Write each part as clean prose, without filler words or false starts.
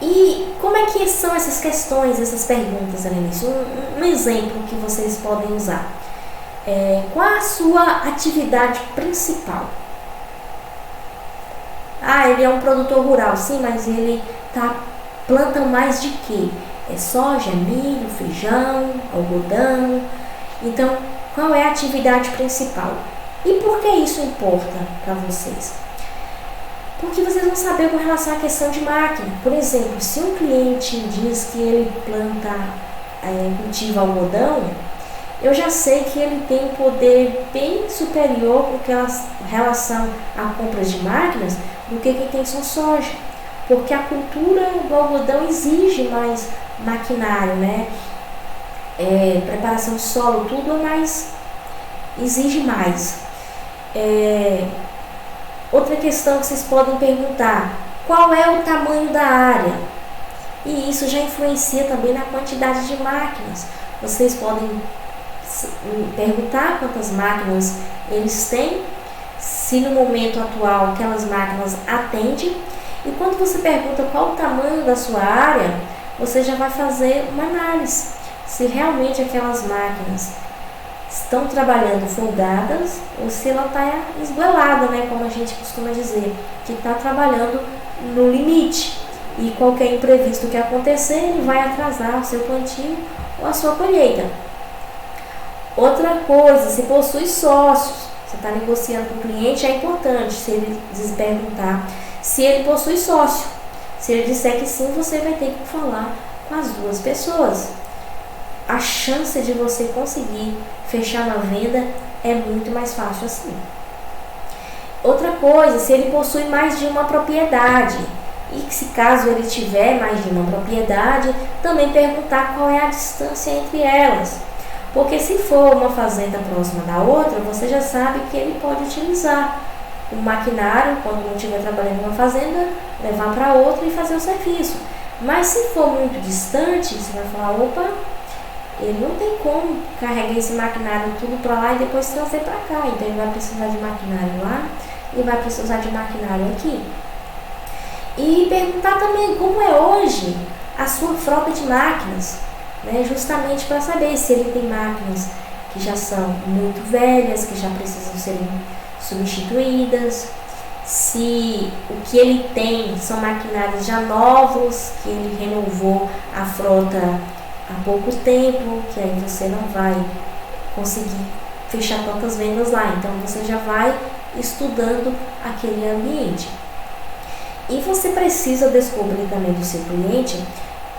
E como é que são essas questões, essas perguntas, Helenice? Um exemplo que vocês podem usar. Qual a sua atividade principal? Ele é um produtor rural, sim, mas ele planta mais de quê? É soja, milho, feijão, algodão. Então, qual é a atividade principal? E por que isso importa para vocês? Porque vocês vão saber com relação à questão de máquina. Por exemplo, se um cliente diz que ele cultiva algodão, eu já sei que ele tem um poder bem superior com relação à compra de máquinas do que quem tem só soja. Porque a cultura do algodão exige mais maquinário, né? Preparação do solo, tudo exige mais. Outra questão que vocês podem perguntar: qual é o tamanho da área? E isso já influencia também na quantidade de máquinas. Vocês podem perguntar quantas máquinas eles têm, se no momento atual aquelas máquinas atendem. E quando você pergunta qual o tamanho da sua área, você já vai fazer uma análise se realmente aquelas máquinas estão trabalhando folgadas ou se ela está esgoelada, né, como a gente costuma dizer, que está trabalhando no limite, e qualquer imprevisto que acontecer, ele vai atrasar o seu plantio ou a sua colheita. Outra coisa, se possui sócios, você está negociando com o cliente, é importante se ele perguntar se ele possui sócio. Se ele disser que sim, você vai ter que falar com as duas pessoas. A chance de você conseguir fechar uma venda é muito mais fácil assim. Outra coisa, se ele possui mais de uma propriedade, e que se caso ele tiver mais de uma propriedade, também perguntar qual é a distância entre elas. Porque se for uma fazenda próxima da outra, você já sabe que ele pode utilizar o maquinário, quando não estiver trabalhando em uma fazenda, levar para outra e fazer o serviço. Mas se for muito distante, você vai falar: opa, ele não tem como carregar esse maquinário tudo para lá e depois trazer para cá. Então ele vai precisar de maquinário lá e vai precisar de maquinário aqui. E perguntar também como é hoje a sua frota de máquinas, né? Justamente para saber se ele tem máquinas que já são muito velhas, que já precisam ser substituídas, se o que ele tem são maquinários já novos, que ele renovou a frota há pouco tempo, que aí você não vai conseguir fechar tantas vendas lá. Então você já vai estudando aquele ambiente. E você precisa descobrir também do seu cliente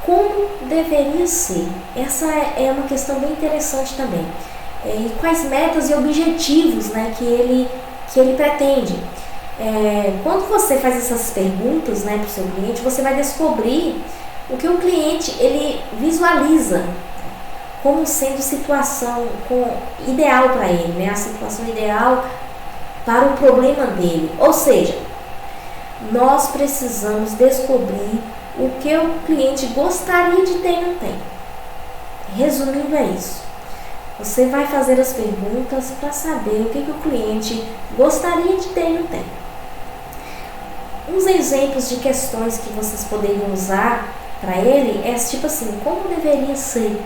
como deveria ser. Essa é uma questão bem interessante também. E quais metas e objetivos, né, que ele pretende. Quando você faz essas perguntas, né, para o seu cliente, você vai descobrir o que o cliente ele visualiza como sendo situação ideal para ele, né, a situação ideal para o problema dele. Ou seja, nós precisamos descobrir o que o cliente gostaria de ter e não tem. Resumindo, é isso. Você vai fazer as perguntas para saber o que o cliente gostaria de ter e não tem. Uns exemplos de questões que vocês poderiam usar para ele é tipo assim: como deveria ser?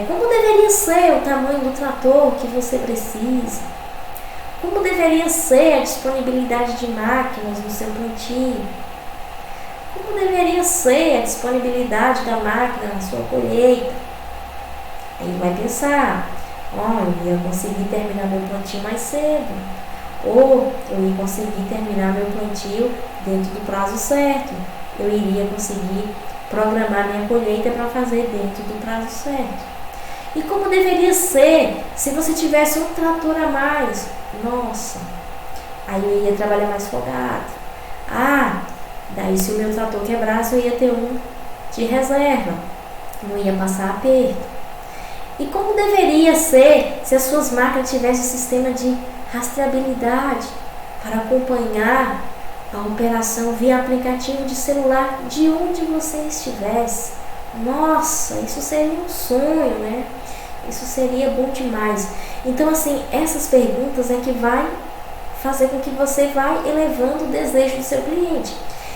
Como deveria ser o tamanho do trator que você precisa? Como deveria ser a disponibilidade de máquinas no seu plantio? Como deveria ser a disponibilidade da máquina na sua colheita? Aí vai pensar: eu ia conseguir terminar meu plantio mais cedo, ou eu ia conseguir terminar meu plantio dentro do prazo certo, eu iria conseguir programar minha colheita para fazer dentro do prazo certo. E como deveria ser se você tivesse um trator a mais? Nossa, aí eu ia trabalhar mais folgado. Daí se o meu trator quebrasse, eu ia ter um de reserva, não ia passar aperto. E como deveria ser se as suas máquinas tivessem um sistema de rastreabilidade para acompanhar a operação via aplicativo de celular de onde você estivesse? Nossa, isso seria um sonho, né? Isso seria bom demais. Então, assim, essas perguntas é que vai fazer com que você vá elevando o desejo do seu cliente.